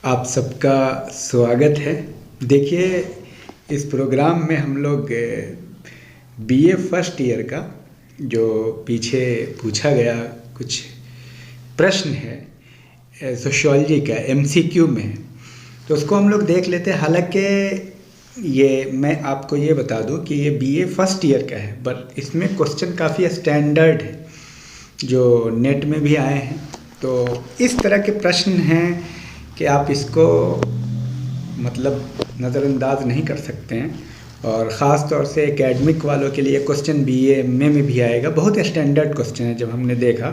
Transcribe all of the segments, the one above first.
आप सबका स्वागत है। देखिए, इस प्रोग्राम में हम लोग बीए फर्स्ट ईयर का जो पीछे पूछा गया कुछ प्रश्न है सोशियोलॉजी का एमसीक्यू में है, तो उसको हम लोग देख लेते हैं। हालांकि ये मैं आपको ये बता दूं कि ये बीए फर्स्ट ईयर का है, बट इसमें क्वेश्चन काफ़ी स्टैंडर्ड है जो नेट में भी आए हैं। तो इस तरह के प्रश्न हैं कि आप इसको मतलब नज़रअंदाज नहीं कर सकते हैं, और ख़ास तौर से एकेडमिक वालों के लिए क्वेश्चन बीए में भी आएगा। बहुत स्टैंडर्ड क्वेश्चन है जब हमने देखा,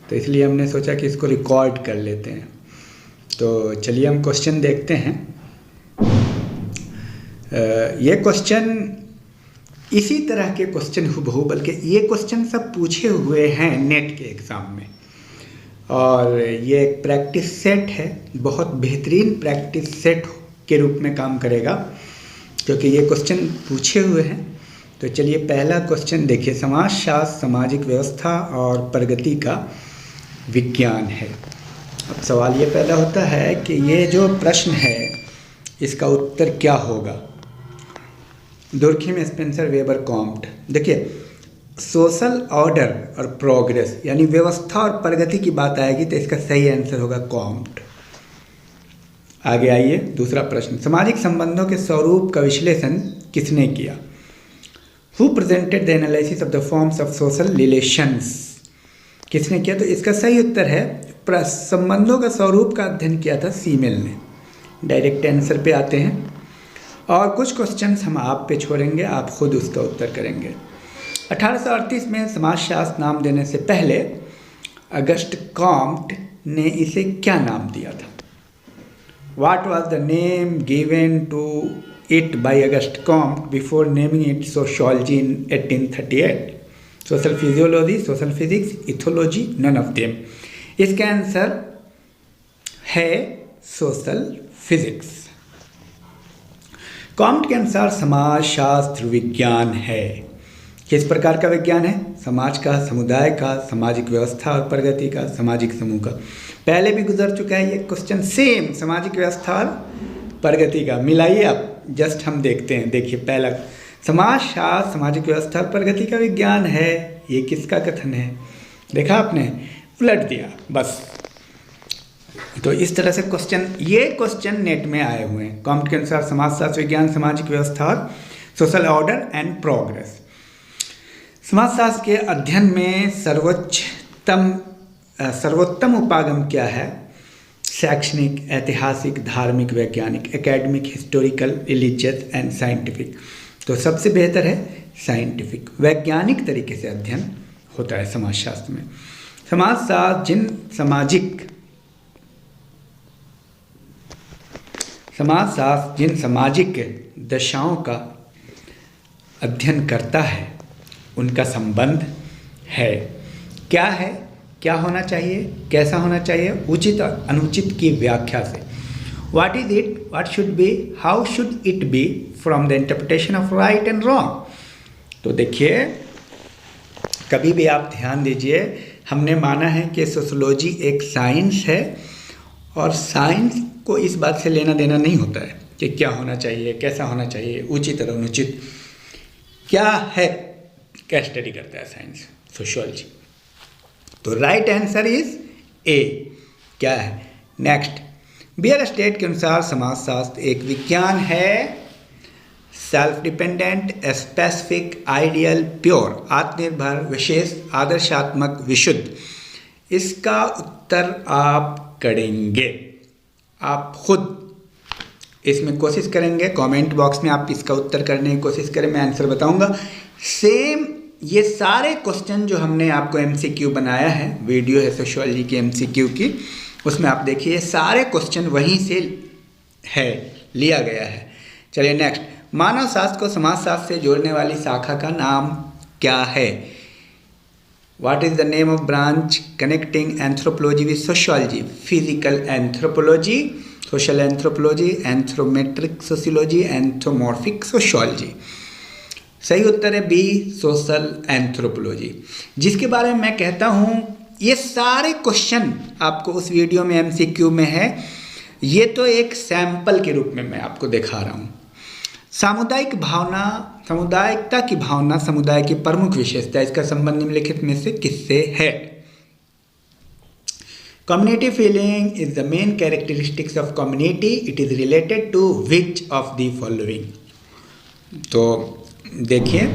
तो इसलिए हमने सोचा कि इसको रिकॉर्ड कर लेते हैं। तो चलिए हम क्वेश्चन देखते हैं। ये क्वेश्चन इसी तरह के क्वेश्चन हूबहू, बल्कि ये क्वेश्चन सब पूछे हुए हैं नेट के एग्ज़ाम में, और ये एक प्रैक्टिस सेट है। बहुत बेहतरीन प्रैक्टिस सेट के रूप में काम करेगा क्योंकि ये क्वेश्चन पूछे हुए हैं। तो चलिए पहला क्वेश्चन देखिए। समाजशास्त्र सामाजिक व्यवस्था और प्रगति का विज्ञान है। अब सवाल ये पैदा होता है कि ये जो प्रश्न है इसका उत्तर क्या होगा। Durkheim, Spencer, weber, Comte. देखिए, सोशल ऑर्डर और प्रोग्रेस यानी व्यवस्था और प्रगति की बात आएगी तो इसका सही आंसर होगा कॉम्ट। आगे आइए, दूसरा प्रश्न। सामाजिक संबंधों के स्वरूप का विश्लेषण किसने किया। Who presented the analysis of the forms of social relations. किसने किया, तो इसका सही उत्तर है संबंधों का स्वरूप का अध्ययन किया था सीमेल ने। डायरेक्ट आंसर पे आते हैं, और कुछ क्वेश्चंस हम आप पे छोड़ेंगे, आप खुद उसका उत्तर करेंगे। 1838 में समाजशास्त्र नाम देने से पहले अगस्ट कॉम्ट ने इसे क्या नाम दिया था। What was the name given to it by Auguste Comte before naming it sociology in 1838? Social physiology, social physics, ethology, none of them. इसका आंसर है सोशल फिजिक्स। कॉम्ट के अनुसार समाजशास्त्र विज्ञान है। किस प्रकार का विज्ञान है। समाज का, समुदाय का, सामाजिक व्यवस्था और प्रगति का, सामाजिक समूह का। पहले भी गुजर चुका है ये क्वेश्चन सेम, सामाजिक व्यवस्था और प्रगति का। मिलाइए आप, जस्ट हम देखते हैं। देखिए पहला, समाजशास्त्र सामाजिक व्यवस्था और प्रगति का विज्ञान है, ये किसका कथन है। देखा आपने, उलट दिया बस। तो इस तरह से क्वेश्चन, ये क्वेश्चन नेट में आए हुए हैं। कॉम्ट के अनुसार समाजशास्त्र विज्ञान सामाजिक व्यवस्था और सोशल ऑर्डर एंड प्रोग्रेस। समाजशास्त्र के अध्ययन में सर्वोत्तम उपागम क्या है। शैक्षणिक, ऐतिहासिक, धार्मिक, वैज्ञानिक, academic, historical, religious and scientific. तो सबसे बेहतर है साइंटिफिक, वैज्ञानिक तरीके से अध्ययन होता है समाजशास्त्र में। समाजशास्त्र जिन सामाजिक दशाओं का अध्ययन करता है उनका संबंध है। क्या है, क्या होना चाहिए, कैसा होना चाहिए, उचित और अनुचित की व्याख्या से। What is it, what should be, how should it be, from the interpretation of right and wrong. तो देखिए, कभी भी आप ध्यान दीजिए, हमने माना है कि सोशियोलॉजी एक साइंस है, और साइंस को इस बात से लेना देना नहीं होता है कि क्या होना चाहिए, कैसा होना चाहिए, उचित और अनुचित क्या है, क्या स्टडी करता है साइंस, सोशियोलॉजी। तो राइट आंसर इज ए। क्या है नेक्स्ट। बियर स्टेट के अनुसार समाजशास्त्र एक विज्ञान है। Self dependent, specific, ideal, pure, आत्मनिर्भर, विशेष, आदर्शात्मक, विशुद्ध। इसका उत्तर आप करेंगे, आप खुद इसमें कोशिश करेंगे। कमेंट बॉक्स में आप इसका उत्तर करने की कोशिश करें, मैं आंसर बताऊंगा। सेम ये सारे क्वेश्चन जो हमने आपको एमसीक्यू बनाया है, वीडियो है सोशियोलॉजी की एमसीक्यू की, उसमें आप देखिए सारे क्वेश्चन वहीं से है, लिया गया है। चलिए नेक्स्ट। मानव शास्त्र को समाजशास्त्र से जोड़ने वाली शाखा का नाम क्या है। What is the name of branch connecting anthropology with sociology. Physical anthropology, social anthropology, anthropometric sociology, anthropomorphic sociology. सही उत्तर है बी, सोशल एंथ्रोपोलॉजी, जिसके बारे में मैं कहता हूँ ये सारे क्वेश्चन आपको उस वीडियो में एमसीक्यू में है। ये तो एक सैंपल के रूप में मैं आपको दिखा रहा हूँ। सामुदायिक भावना, सामुदायिकता की भावना समुदाय की प्रमुख विशेषता, इसका संबंध निम्नलिखित में से किससे है? Community feeling is the main characteristics of community. It is related to which of the following? तो देखिए,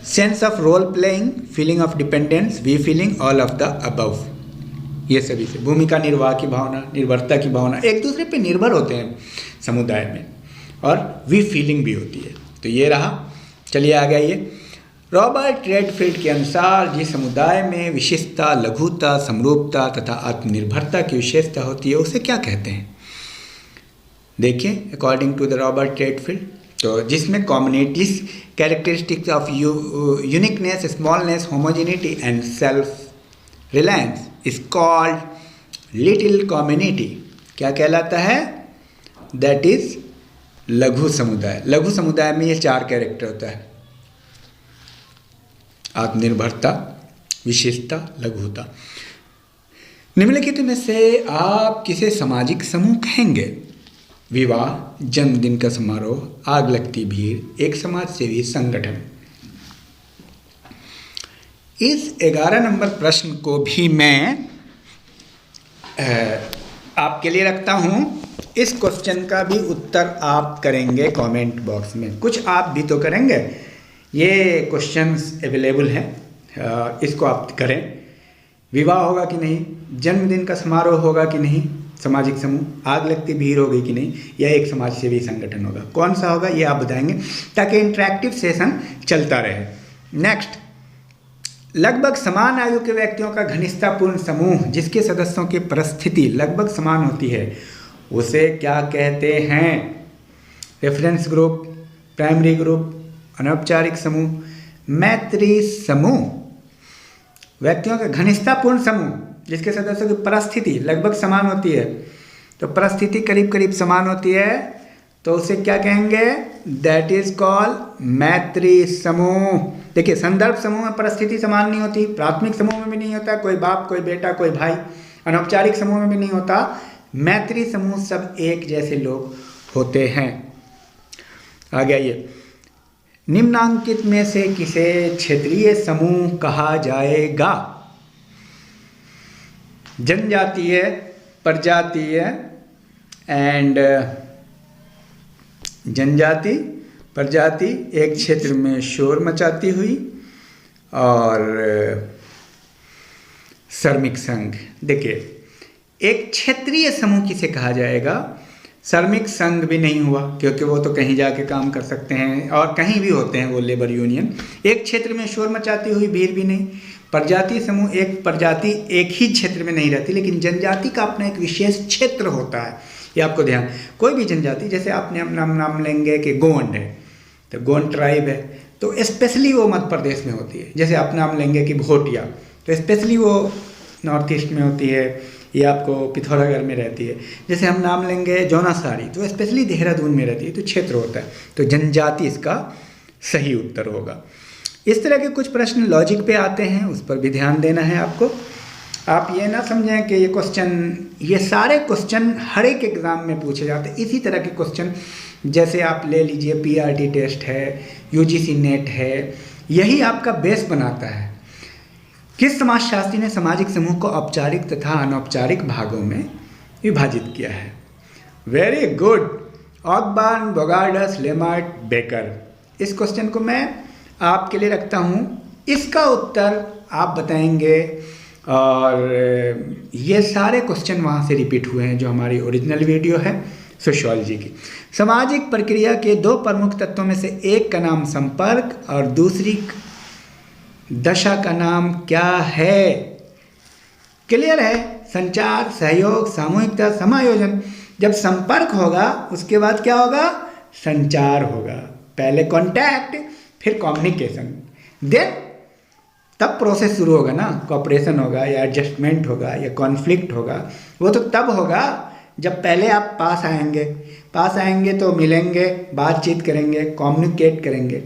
sense of role playing, feeling of dependence, we feeling, all of the above. ये सभी से भूमिका निर्वाह की भावना, निर्भरता की भावना, एक दूसरे पे निर्भर होते हैं समुदाय में, और वी फीलिंग भी होती है। तो ये रहा। चलिए आ गया ये रॉबर्ट रेडफील्ड के अनुसार जिस समुदाय में विशिष्टता, लघुता, समरूपता तथा आत्मनिर्भरता की विशेषता होती है उसे क्या कहते हैं? देखिए, according to the Robert Redfield, तो जिसमें communities characteristics of uniqueness, smallness, homogeneity and self reliance is called little community. क्या कहलाता है? दैट इज लघु समुदाय। लघु समुदाय में ये 4 कैरेक्टर होता है: आत्मनिर्भरता, विशेषता, लघुता। निम्नलिखित में से आप किसे सामाजिक समूह कहेंगे? विवाह, जन्मदिन का समारोह, आग लगती भीड़, एक समाज सेवी संगठन। इस 11 नंबर प्रश्न को भी मैं आपके लिए रखता हूं। इस क्वेश्चन का भी उत्तर आप करेंगे कमेंट बॉक्स में। कुछ आप भी तो करेंगे। ये क्वेश्चंस अवेलेबल हैं, इसको आप करें। विवाह होगा कि नहीं, जन्मदिन का समारोह होगा कि नहीं, सामाजिक समूह, आग लगती भीड़ होगी कि नहीं, या एक समाज सेवी संगठन होगा, कौन सा होगा ये आप बताएंगे ताकि इंटरेक्टिव सेशन चलता रहे। नेक्स्ट, लगभग समान आयु के व्यक्तियों का घनिष्ठतापूर्ण समूह जिसके सदस्यों की परिस्थिति लगभग समान होती है उसे क्या कहते हैं? रेफरेंस ग्रुप, प्राइमरी ग्रुप, अनौपचारिक समूह, मैत्री समूह। व्यक्तियों का घनिष्ठतापूर्ण समूह जिसके सदस्यों की परिस्थिति लगभग समान होती है, तो परिस्थिति करीब करीब समान होती है तो उसे क्या कहेंगे? दैट इज कॉल्ड मैत्री समूह। देखिए, संदर्भ समूह में परिस्थिति समान नहीं होती, प्राथमिक समूह में भी नहीं होता, कोई बाप, कोई बेटा, कोई भाई, अनौपचारिक समूह में भी नहीं होता। मैत्री समूह सब एक जैसे लोग होते हैं। आ गया ये, निम्नांकित में से किसे क्षेत्रीय समूह कहा जाएगा? जनजातीय, प्रजातीय एंड जनजाति, प्रजाति एक क्षेत्र में शोर मचाती हुई, और श्रमिक संघ। देखिए, एक क्षेत्रीय समूह किसे कहा जाएगा? श्रमिक संघ भी नहीं हुआ क्योंकि वो तो कहीं जाके काम कर सकते हैं और कहीं भी होते हैं वो लेबर यूनियन। एक क्षेत्र में शोर मचाती हुई भीड़ भी नहीं। प्रजाति समूह, एक प्रजाति एक ही क्षेत्र में नहीं रहती, लेकिन जनजाति का अपना एक विशेष क्षेत्र होता है। ये आपको ध्यान, कोई भी जनजाति, जैसे आपने अपना नाम लेंगे कि गोंड है तो गोंड ट्राइब है, तो स्पेशली वो मध्य प्रदेश में होती है। जैसे आप नाम लेंगे कि भोटिया, तो स्पेशली वो नॉर्थ ईस्ट में होती है, ये आपको पिथौरागढ़ में रहती है। जैसे हम नाम लेंगे जौनासाड़ी, तो स्पेशली देहरादून में रहती है, तो क्षेत्र होता है। तो जनजाति इसका सही उत्तर होगा। इस तरह के कुछ प्रश्न लॉजिक पे आते हैं, उस पर भी ध्यान देना है आपको। आप ये ना समझें कि ये क्वेश्चन, ये सारे क्वेश्चन हर एक एग्ज़ाम में पूछे जाते हैं। इसी तरह के क्वेश्चन जैसे आप ले लीजिए, पीआरटी टेस्ट है, यूजीसी नेट है, यही आपका बेस बनाता है। किस समाजशास्त्री ने सामाजिक समूह को औपचारिक तथा अनौपचारिक भागों में विभाजित किया है? Very good, Ogburn, Bogardus, Lemert, Becker. इस क्वेश्चन को मैं आपके लिए रखता हूँ, इसका उत्तर आप बताएंगे। और ये सारे क्वेश्चन वहाँ से रिपीट हुए हैं जो हमारी ओरिजिनल वीडियो है सोशियोलॉजी की। सामाजिक प्रक्रिया के 2 प्रमुख तत्वों में से एक का नाम संपर्क और दूसरी दशा का नाम क्या है? क्लियर है? संचार, सहयोग, सामूहिकता, समायोजन। जब संपर्क होगा उसके बाद क्या होगा? संचार होगा। पहले कॉन्टैक्ट, फिर कम्युनिकेशन, देन तब प्रोसेस शुरू होगा ना, कोऑपरेशन होगा या एडजस्टमेंट होगा या कॉन्फ्लिक्ट होगा। वो तो तब होगा जब पहले आप पास आएंगे तो मिलेंगे, बातचीत करेंगे, कम्युनिकेट करेंगे,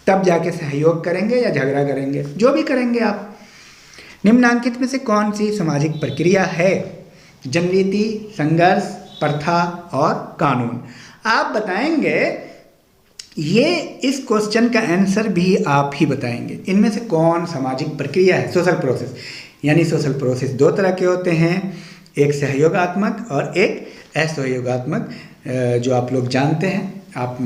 तब जाके सहयोग करेंगे या झगड़ा करेंगे, जो भी करेंगे आप। निम्नांकित में से कौन सी सामाजिक प्रक्रिया है? जनरीति, संघर्ष, प्रथा और कानून। आप बताएंगे, ये इस क्वेश्चन का आंसर भी आप ही बताएंगे। इनमें से कौन सामाजिक प्रक्रिया है? Social process. यानी सोशल प्रोसेस दो तरह के होते हैं, एक सहयोगात्मक और एक असहयोगात्मक, जो आप लोग जानते हैं। आप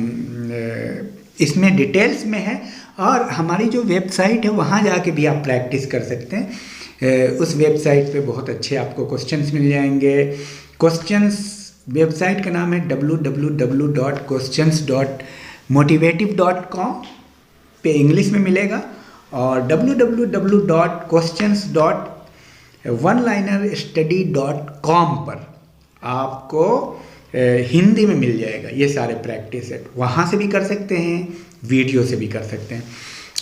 इसमें डिटेल्स में है, और हमारी जो वेबसाइट है वहाँ जाके भी आप प्रैक्टिस कर सकते हैं। उस वेबसाइट पे बहुत अच्छे आपको क्वेश्चंस मिल जाएंगे। क्वेश्चंस, वेबसाइट का नाम है www.questions.motivative.com पे इंग्लिश में मिलेगा, और www.questions.onelinerstudy.com पर आपको हिंदी में मिल जाएगा ये सारे प्रैक्टिस सेट। वहाँ से भी कर सकते हैं, वीडियो से भी कर सकते हैं।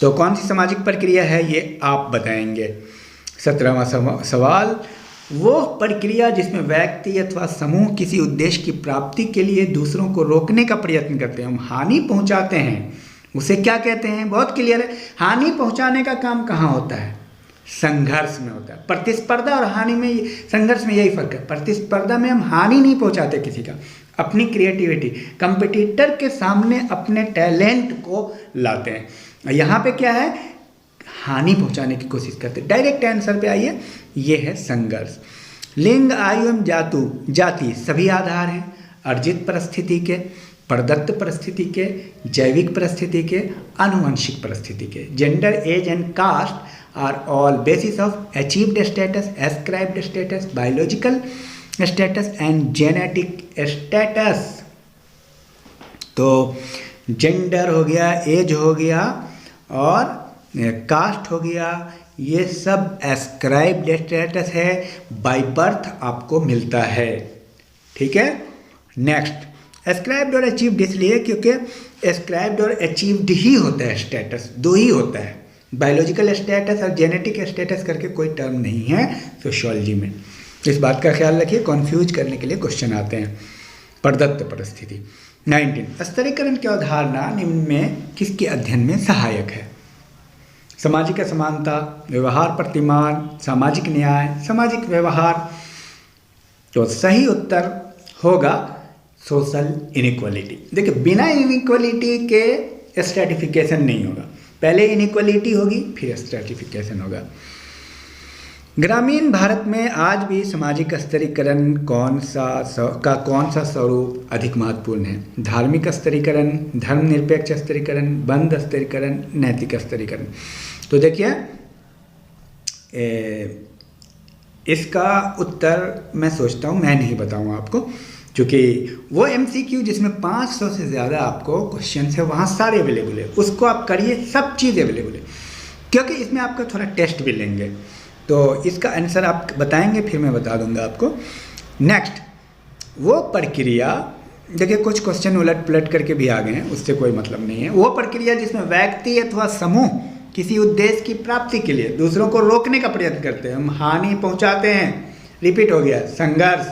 तो कौन सी सामाजिक प्रक्रिया है ये आप बताएंगे। 17वां सवाल, वो प्रक्रिया जिसमें व्यक्ति अथवा समूह किसी उद्देश्य की प्राप्ति के लिए दूसरों को रोकने का प्रयत्न करते हैं, हम हानि पहुंचाते हैं, उसे क्या कहते हैं? बहुत क्लियर है। हानि पहुंचाने का काम कहाँ होता है? संघर्ष में होता है। प्रतिस्पर्धा और हानि में, संघर्ष में यही फर्क है। प्रतिस्पर्धा में हम हानि नहीं पहुंचाते किसी का, अपनी क्रिएटिविटी, कंपटीटर के सामने अपने टैलेंट को लाते हैं। यहाँ पे क्या है? हानि पहुंचाने की कोशिश करते हैं। डायरेक्ट आंसर पे आइए, ये है संघर्ष। लिंग, आयु एवं जाति सभी आधार हैं अर्जित परिस्थिति के, प्रदत्त परिस्थिति के, जैविक परिस्थिति के, आनुवंशिक परिस्थिति के। Gender, age and caste are all basis of achieved status, ascribed status, biological status and genetic status. तो जेंडर हो गया, एज हो गया और कास्ट हो गया, ये सब एस्क्राइब्ड स्टेटस है, बाय बर्थ आपको मिलता है। ठीक है। नेक्स्ट, एस्क्राइब्ड और अचीव्ड इसलिए क्योंकि एस्क्राइब्ड और अचीव्ड ही होता है स्टेटस, दो ही होता है। बायोलॉजिकल स्टेटस और जेनेटिक स्टेटस करके कोई टर्म नहीं है सोशियोलॉजी में। इस बात का ख्याल रखिए, कन्फ्यूज करने के लिए क्वेश्चन आते हैं। प्रदत्त परिस्थिति। 19, स्तरीकरण की अवधारणा निम्न में किसके अध्ययन में सहायक है? सामाजिक असमानता, व्यवहार प्रतिमान, सामाजिक न्याय, सामाजिक व्यवहार। तो सही उत्तर होगा सोशल इनइक्वालिटी। देखिए, बिना इनइक्वालिटी के स्ट्रैटिफिकेशन नहीं होगा, पहले इनइक्वालिटी होगी फिर स्ट्रैटिफिकेशन होगा। ग्रामीण भारत में आज भी सामाजिक स्तरीकरण कौन सा स्वरूप अधिक महत्वपूर्ण है? धार्मिक स्तरीकरण, धर्मनिरपेक्ष स्तरीकरण, बंध स्तरीकरण, नैतिक स्तरीकरण। तो देखिए, इसका उत्तर मैं सोचता हूँ मैं नहीं बताऊँगा आपको, क्योंकि वो MCQ जिसमें 500 से ज़्यादा आपको क्वेश्चन है वहाँ सारे अवेलेबल है, उसको आप करिए, सब चीज़ अवेलेबल है। क्योंकि इसमें आपका थोड़ा टेस्ट भी लेंगे, तो इसका आंसर आप बताएंगे फिर मैं बता दूंगा आपको। नेक्स्ट, वो प्रक्रिया, देखिए कुछ क्वेश्चन उलट पुलट करके भी आ गए हैं, उससे कोई मतलब नहीं है। वो प्रक्रिया जिसमें व्यक्ति अथवा समूह किसी उद्देश्य की प्राप्ति के लिए दूसरों को रोकने का प्रयत्न करते हैं, हम हानि पहुंचाते हैं। रिपीट हो गया, संघर्ष,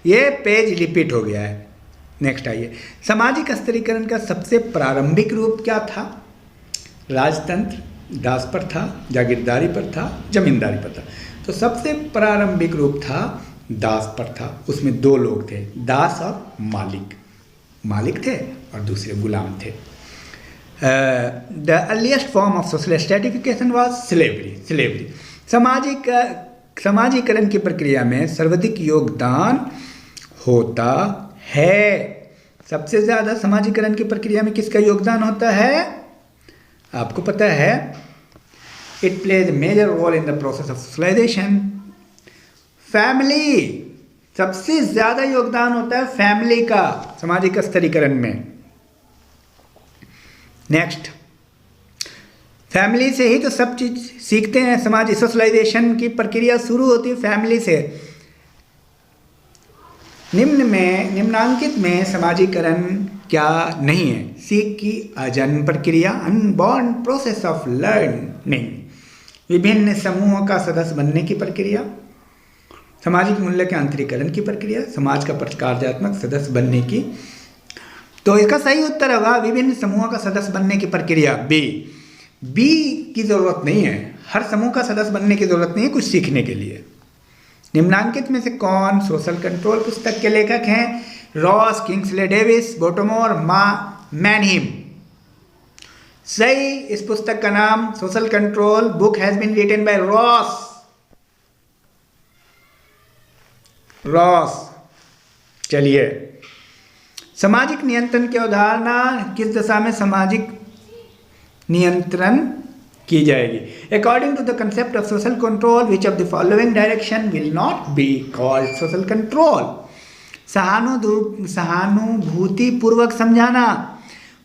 ये पेज रिपीट हो गया है। नेक्स्ट आइए, सामाजिक स्तरीकरण का सबसे प्रारंभिक रूप क्या था? राजतंत्र, दास प्रथा, जागीरदारी प्रथा, जमींदारी प्रथा। तो सबसे प्रारंभिक रूप था दास प्रथा। उसमें दो लोग थे, दास और मालिक। मालिक थे और दूसरे गुलाम थे। The earliest form of social stratification was slavery. समाजीकरण की प्रक्रिया में सर्वाधिक योगदान होता है। सबसे ज़्यादा समाजीकरण की प्रक्रिया में किसका योगदान होता है? आपको पता है, it plays a major role in the process of socialization. Family, सबसे ज़्यादा योगदान होता है फैमिली का सामाजिक स्तरीकरण में। नेक्स्ट, फैमिली से ही तो सब चीज़ सीखते हैं। समाज सोशलाइजेशन की प्रक्रिया शुरू होती है फैमिली से। निम्नांकित में समाजीकरण क्या नहीं है? सीख की अजन्म प्रक्रिया, अनबॉर्न प्रोसेस ऑफ लर्निंग, विभिन्न समूहों का सदस्य बनने की प्रक्रिया, सामाजिक मूल्य के अंतरीकरण की प्रक्रिया, समाज का कार्यात्मक सदस्य बनने की। तो इसका सही उत्तर होगा विभिन्न समूहों का सदस्य बनने की प्रक्रिया, बी की जरूरत नहीं है। हर समूह का सदस्य बनने की जरूरत नहीं है कुछ सीखने के लिए। निम्नांकित में से कौन सोशल कंट्रोल पुस्तक के लेखक हैं? Ross, Kingsley Davis, Bottomore, Mannheim. सही, इस पुस्तक का नाम social control book has been written by Ross. चलिए, सामाजिक नियंत्रण की अवधारणा किस दशा में सामाजिक नियंत्रण की जाएगी? According to the concept of social control which of the following direction will not be called social control? सहानुभूति पूर्वक समझाना,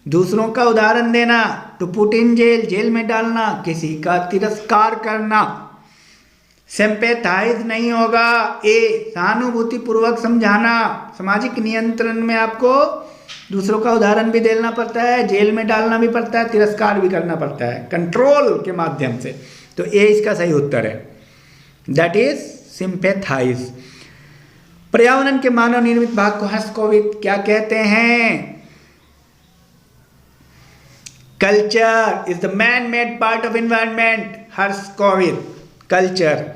दूसरों का उदाहरण देना, to put in jail, jail में डालना, किसी का तिरस्कार करना। सिंपैथाइज नहीं होगा। ए, सहानुभूति पूर्वक समझाना। सामाजिक नियंत्रण में आपको दूसरों का उदाहरण भी देना पड़ता है, जेल में डालना भी पड़ता है, तिरस्कार भी करना पड़ता है कंट्रोल के माध्यम से। तो ए इसका सही उत्तर है, दैट इज सिंपैथाइज। पर्यावरण के मानव निर्मित भाग को हर्षकोविद क्या कहते हैं? Culture is the man made part of environment. Herskovits. Culture.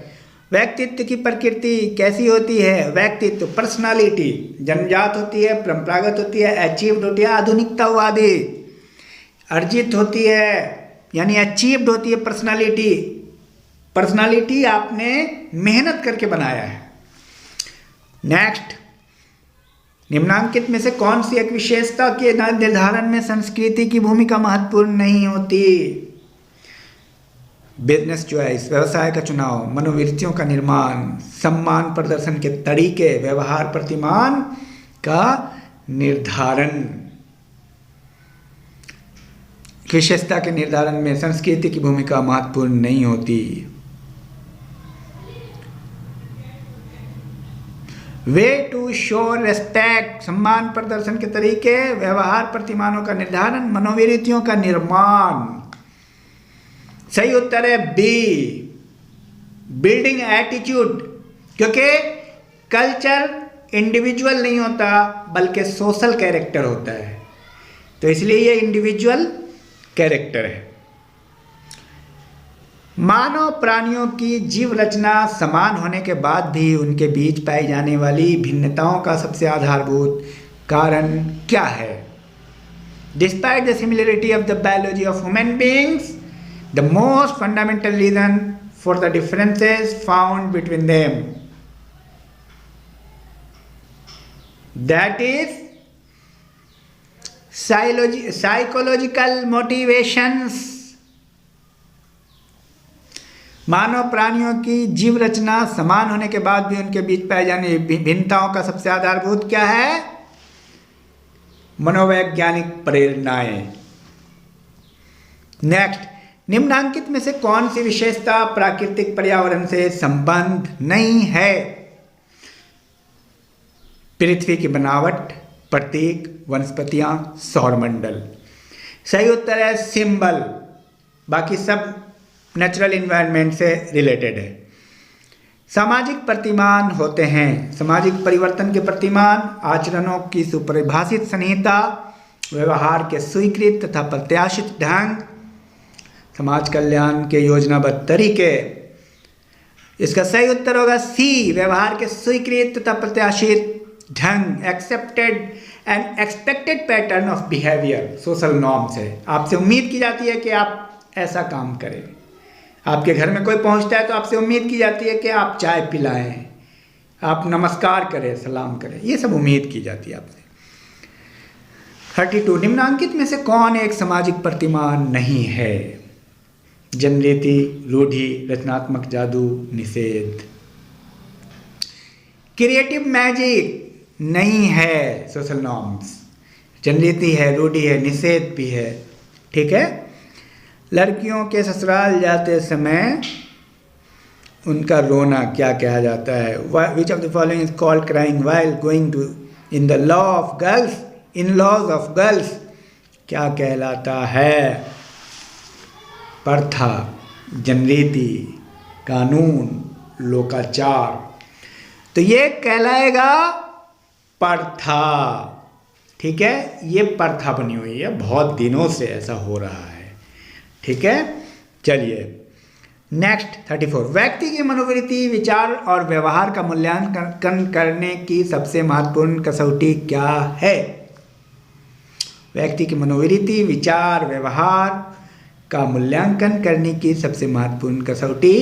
व्यक्तित्व की प्रकृति कैसी होती है? व्यक्तित्व पर्सनालिटी जन्मजात होती है, परंपरागत होती है, अचीव्ड होती है, आधुनिकतावादी। अर्जित होती है यानी अचीव्ड होती है पर्सनालिटी। पर्सनालिटी आपने मेहनत करके बनाया है। नेक्स्ट, निम्नांकित में से कौन सी एक विशेषता के निर्धारण में संस्कृति की भूमिका महत्वपूर्ण नहीं होती? बिजनेस चॉइस, व्यवसाय का चुनाव, मनोवृत्तियों का निर्माण, सम्मान प्रदर्शन के तरीके, व्यवहार प्रतिमान का निर्धारण। विशेषता के निर्धारण में संस्कृति की भूमिका महत्वपूर्ण नहीं होती। वे टू शो रेस्पेक्ट, सम्मान प्रदर्शन के तरीके, व्यवहार प्रतिमानों का निर्धारण, मनोवृत्तियों का निर्माण। सही उत्तर है बी, बिल्डिंग एटीट्यूड। क्योंकि कल्चर इंडिविजुअल नहीं होता बल्कि सोशल कैरेक्टर होता है, तो इसलिए ये इंडिविजुअल कैरेक्टर है। मानव प्राणियों की जीव रचना समान होने के बाद भी उनके बीच पाई जाने वाली भिन्नताओं का सबसे आधारभूत कारण क्या है? Despite the similarity of the biology of human beings, the most fundamental reason for the differences found between them, that is psychological motivations। मानव प्राणियों की जीव रचना समान होने के बाद भी उनके बीच पाए जाने भिन्नताओं का सबसे आधारभूत क्या है? मनोवैज्ञानिक प्रेरणाएं। नेक्स्ट, निम्नांकित में से कौन सी विशेषता प्राकृतिक पर्यावरण से संबंध नहीं है? पृथ्वी की बनावट, प्रतीक, वनस्पतियां, सौरमंडल। सही उत्तर है सिंबल। बाकी सब नेचुरल इन्वायरमेंट से रिलेटेड है। सामाजिक प्रतिमान होते हैं सामाजिक परिवर्तन के प्रतिमान, आचरणों की सुपरिभाषित संहिता, व्यवहार के स्वीकृत तथा प्रत्याशित ढंग, समाज कल्याण के योजनाबद्ध तरीके। इसका सही उत्तर होगा सी, व्यवहार के स्वीकृत तथा प्रत्याशित ढंग, accepted and expected pattern of behaviour. Social norms है, आपसे उम्मीद की जाती है कि आप ऐसा काम करें। आपके घर में कोई पहुंचता है तो आपसे उम्मीद की जाती है कि आप चाय पिलाएं, आप नमस्कार करें, सलाम करें, ये सब उम्मीद की जाती है आपसे। 32, निम्नांकित में से कौन एक सामाजिक प्रतिमान नहीं है? जनरीति, रूढ़ि, रचनात्मक जादू, निषेध। क्रिएटिव मैजिक नहीं है सोशल नॉर्म्स। जनरीति है, रूढ़ि है, निषेध भी है। ठीक है। लड़कियों के ससुराल जाते समय उनका रोना क्या कहा जाता है? Which of the following is called crying while going to in the law of girls, in laws of girls क्या कहलाता है? प्रथा, जनरीति, कानून, लोकाचार। तो ये कहलाएगा प्रथा। ठीक है, ये प्रथा बनी हुई है, बहुत दिनों से ऐसा हो रहा है। ठीक है, चलिए नेक्स्ट 34, व्यक्ति की मनोवृत्ति, विचार और व्यवहार का मूल्यांकन करने की सबसे महत्वपूर्ण कसौटी क्या है? व्यक्ति की मनोवृत्ति, विचार, व्यवहार का मूल्यांकन करने की सबसे महत्वपूर्ण कसौटी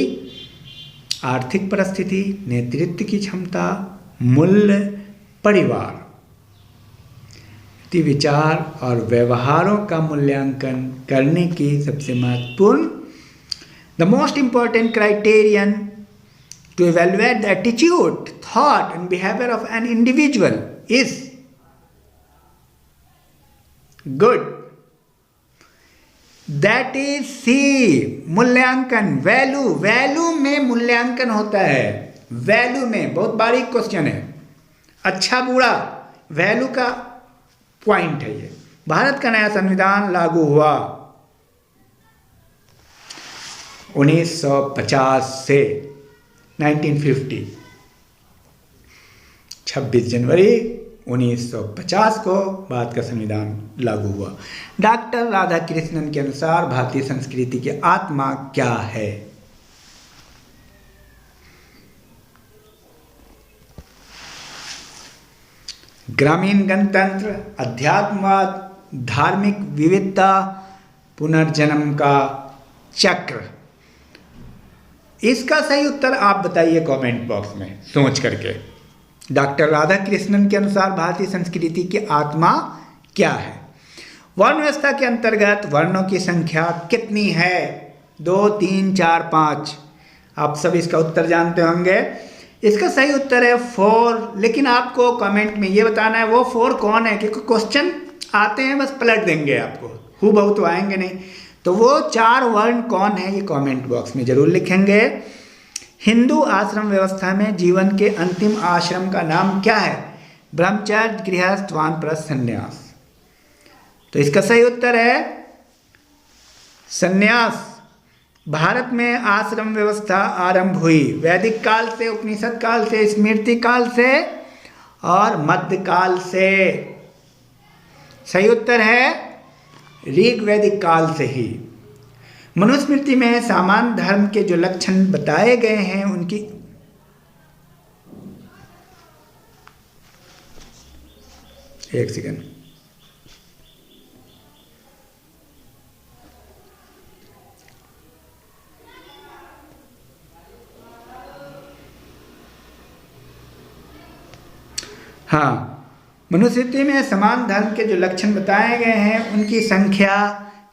आर्थिक परिस्थिति, नेतृत्व की क्षमता, मूल्य, परिवार। विचार और व्यवहारों का मूल्यांकन करने की सबसे महत्वपूर्ण, the most important criterion to evaluate the attitude, thought and behavior of an individual is good. That is C, मूल्यांकन, वैल्यू में मूल्यांकन होता है। वैल्यू में बहुत बारीक क्वेश्चन है, अच्छा बुरा वैल्यू का पॉइंट है ये। भारत का नया संविधान लागू हुआ 1950 से 1950, 26 जनवरी 1950 को भारत का संविधान लागू हुआ। डॉक्टर राधाकृष्णन के अनुसार भारतीय संस्कृति की आत्मा क्या है? ग्रामीण गणतंत्र, अध्यात्मवाद, धार्मिक विविधता, पुनर्जन्म का चक्र। इसका सही उत्तर आप बताइए कमेंट बॉक्स में सोच करके। डॉक्टर राधाकृष्णन के अनुसार भारतीय संस्कृति की आत्मा क्या है? वर्ण व्यवस्था के अंतर्गत वर्णों की संख्या कितनी है? 2, 3, 4, 5। आप सब इसका उत्तर जानते होंगे। इसका सही उत्तर है 4, लेकिन आपको कमेंट में ये बताना है वो 4 कौन है, क्योंकि क्वेश्चन आते हैं बस पलट देंगे आपको, हु बहु तो आएंगे नहीं। तो वो 4 वर्ण कौन है ये कमेंट बॉक्स में जरूर लिखेंगे। हिंदू आश्रम व्यवस्था में जीवन के अंतिम आश्रम का नाम क्या है? ब्रह्मचर्य, गृहस्थ, वानप्रस्थ, संन्यास। तो इसका सही उत्तर है संन्यास। भारत में आश्रम व्यवस्था आरंभ हुई वैदिक काल से, उपनिषद काल से, स्मृति काल से और मध्यकाल से। सही उत्तर है ऋग वैदिक काल से ही। मनुस्मृति में सामान्य धर्म के जो लक्षण बताए गए हैं उनकी एक सेकंड, हाँ, मनुस्मृति में समान धर्म के जो लक्षण बताए गए हैं उनकी संख्या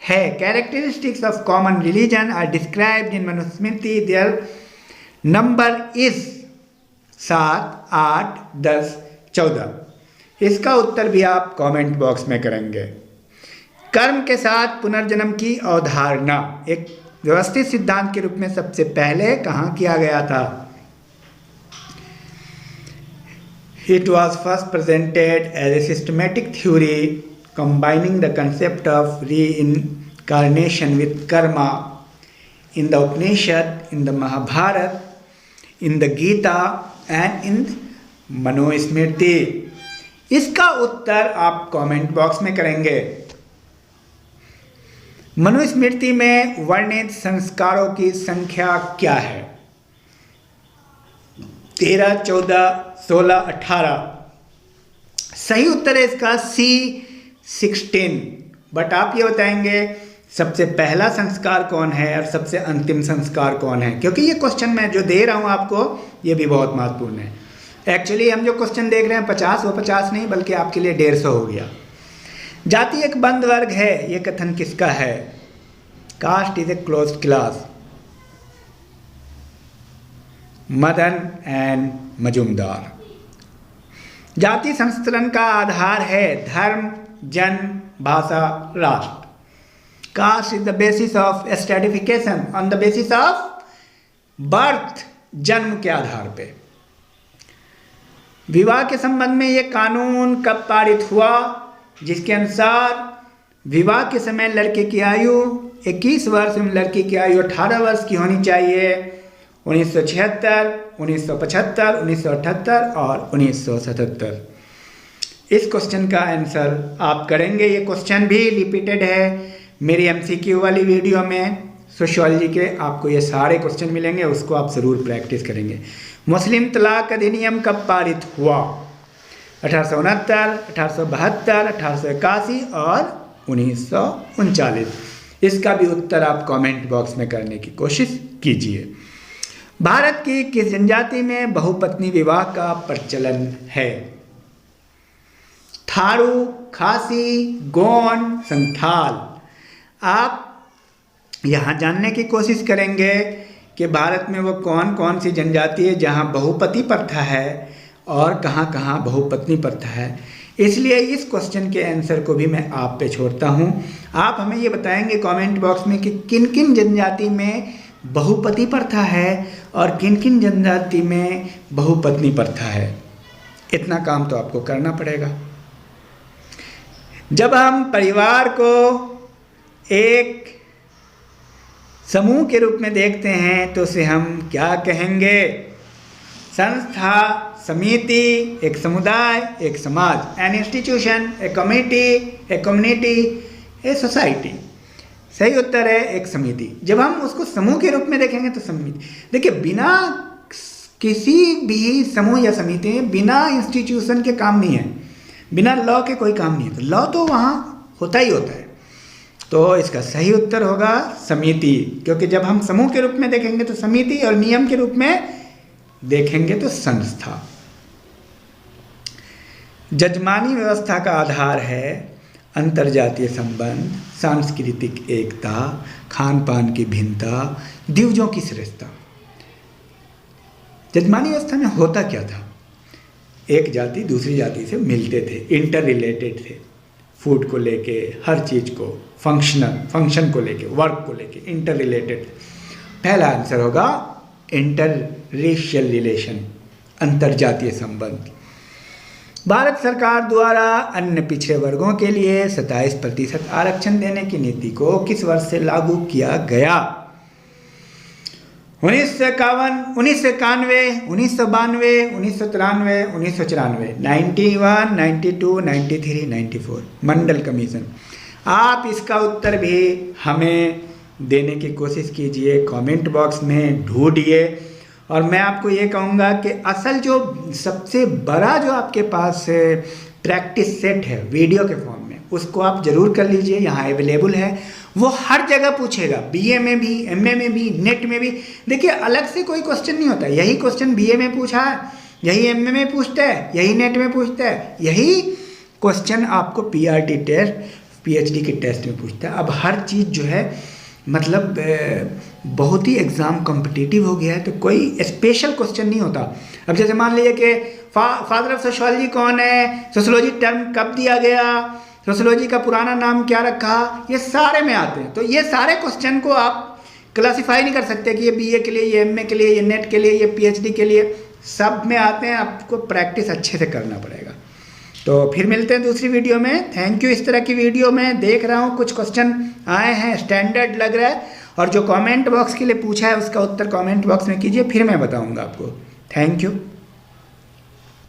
है। Characteristics of common religion are described in Manusmriti, their number is 7, 8, 10, 14। इसका उत्तर भी आप कमेंट बॉक्स में करेंगे। कर्म के साथ पुनर्जन्म की अवधारणा एक व्यवस्थित सिद्धांत के रूप में सबसे पहले कहाँ किया गया था? It was first presented as a systematic theory combining the concept of reincarnation with karma in the Upanishad, in the Mahabharata, in the Gita and in Manusmriti. इसका उत्तर आप कमेंट बॉक्स में करेंगे। मनुस्मृति में वर्णित संस्कारों की संख्या क्या है? 13, 14, 16, 18। सही उत्तर है इसका C, 16। बट आप ये बताएंगे सबसे पहला संस्कार कौन है और सबसे अंतिम संस्कार कौन है, क्योंकि ये क्वेश्चन मैं जो दे रहा हूँ आपको ये भी बहुत महत्वपूर्ण है। एक्चुअली हम जो क्वेश्चन देख रहे हैं 50, वो 50 नहीं बल्कि आपके लिए 150 हो गया। जाति एक बंद वर्ग है, ये कथन किसका है? Caste is a closed class, Madan and Majumdar. जाति संस्करण का आधार है धर्म, जन्म, भाषा, राष्ट्र। Caste is the basis of stratification on the basis of birth, जन्म के आधार पे। विवाह के संबंध में ये कानून कब पारित हुआ? जिसके अनुसार विवाह के समय लड़के की आयु 21 वर्ष एवं लड़की की आयु 18 वर्ष की होनी चाहिए। 1976, 1975, 1978 और 1977। इस क्वेश्चन का आंसर आप करेंगे। ये क्वेश्चन भी रिपीटेड है मेरी MCQ वाली वीडियो में, सोशियोलॉजी के आपको ये सारे क्वेश्चन मिलेंगे, उसको आप ज़रूर प्रैक्टिस करेंगे। मुस्लिम तलाक अधिनियम कब पारित हुआ? 1869, 1872, 1881 और 1939। इसका भी उत्तर आप कमेंट बॉक्स में करने की कोशिश कीजिए। भारत की किस जनजाति में बहुपत्नी विवाह का प्रचलन है? थारू, खासी, गोंड, संथाल। आप यहाँ जानने की कोशिश करेंगे कि भारत में वो कौन कौन सी जनजाति है जहाँ बहुपति प्रथा है और कहाँ कहाँ बहुपत्नी प्रथा है। इसलिए इस क्वेश्चन के आंसर को भी मैं आप पे छोड़ता हूँ। आप हमें ये बताएंगे कमेंट बॉक्स में कि किन किन जनजाति में बहुपति प्रथा है और किन किन जनजाति में बहुपत्नी प्रथा है। इतना काम तो आपको करना पड़ेगा। जब हम परिवार को एक समूह के रूप में देखते हैं तो उसे हम क्या कहेंगे? संस्था, समिति, एक समुदाय, एक समाज। An institution, A committee, a community, a society. सही उत्तर है एक समिति। जब हम उसको समूह के रूप में देखेंगे तो समिति। देखिए, बिना किसी भी समूह या समिति में बिना इंस्टीट्यूशन के काम नहीं है, बिना लॉ के कोई काम नहीं है। तो लॉ तो वहाँ होता ही होता है। तो इसका सही उत्तर होगा समिति, क्योंकि जब हम समूह के रूप में देखेंगे तो समिति और नियम के रूप में देखेंगे तो संस्था। जजमानी व्यवस्था का आधार है अंतर्जातीय संबंध, सांस्कृतिक एकता, खान पान की भिन्नता, दिवजों की श्रेष्ठता। जजमानी व्यवस्था में होता क्या था? एक जाति दूसरी जाति से मिलते थे, इंटर रिलेटेड थे, फूड को लेके, हर चीज़ को, फंक्शन को लेके, वर्क को लेके इंटर रिलेटेड। पहला आंसर होगा इंटर रेशियल रिलेशन, अंतर्जातीय संबंध। भारत सरकार द्वारा अन्य पिछड़े वर्गों के लिए 27% आरक्षण देने की नीति को किस वर्ष से लागू किया गया? 1951, 1991, 1992, 1993, 1994, 91, 92, 93, 94। मंडल कमीशन। आप इसका उत्तर भी हमें देने की कोशिश कीजिए, कमेंट बॉक्स में ढूंढिए। और मैं आपको ये कहूँगा कि असल जो सबसे बड़ा जो आपके पास प्रैक्टिस सेट है वीडियो के फॉर्म में, उसको आप ज़रूर कर लीजिए। यहाँ अवेलेबल है, वो हर जगह पूछेगा, बीए में भी, एमए में भी, नेट में भी। देखिए, अलग से कोई क्वेश्चन नहीं होता। यही क्वेश्चन बीए में पूछा है, यही एमए में पूछता है, यही नेट में पूछता है, यही क्वेश्चन आपको पीआरटी टेस्ट, पीएचडी के टेस्ट में पूछता है। अब हर चीज़ जो है मतलब बहुत ही एग्ज़ाम कॉम्पिटिटिव हो गया है, तो कोई स्पेशल क्वेश्चन नहीं होता। अब जैसे मान लीजिए कि फादर ऑफ सोशियोलॉजी कौन है, सोशियोलॉजी टर्म कब दिया गया, सोशियोलॉजी का पुराना नाम क्या रखा, ये सारे में आते हैं। तो ये सारे क्वेश्चन को आप क्लासिफाई नहीं कर सकते कि ये बीए के लिए, ये एमए के लिए, ये नेट के लिए, ये पीएचडी के लिए, सब में आते हैं। आपको प्रैक्टिस अच्छे से करना पड़ेगा। तो फिर मिलते हैं दूसरी वीडियो में। Thank you. इस तरह की वीडियो में देख रहा हूँ कुछ क्वेश्चन आए हैं, स्टैंडर्ड लग रहा है, और जो कमेंट बॉक्स के लिए पूछा है उसका उत्तर कमेंट बॉक्स में कीजिए, फिर मैं बताऊँगा आपको। Thank you.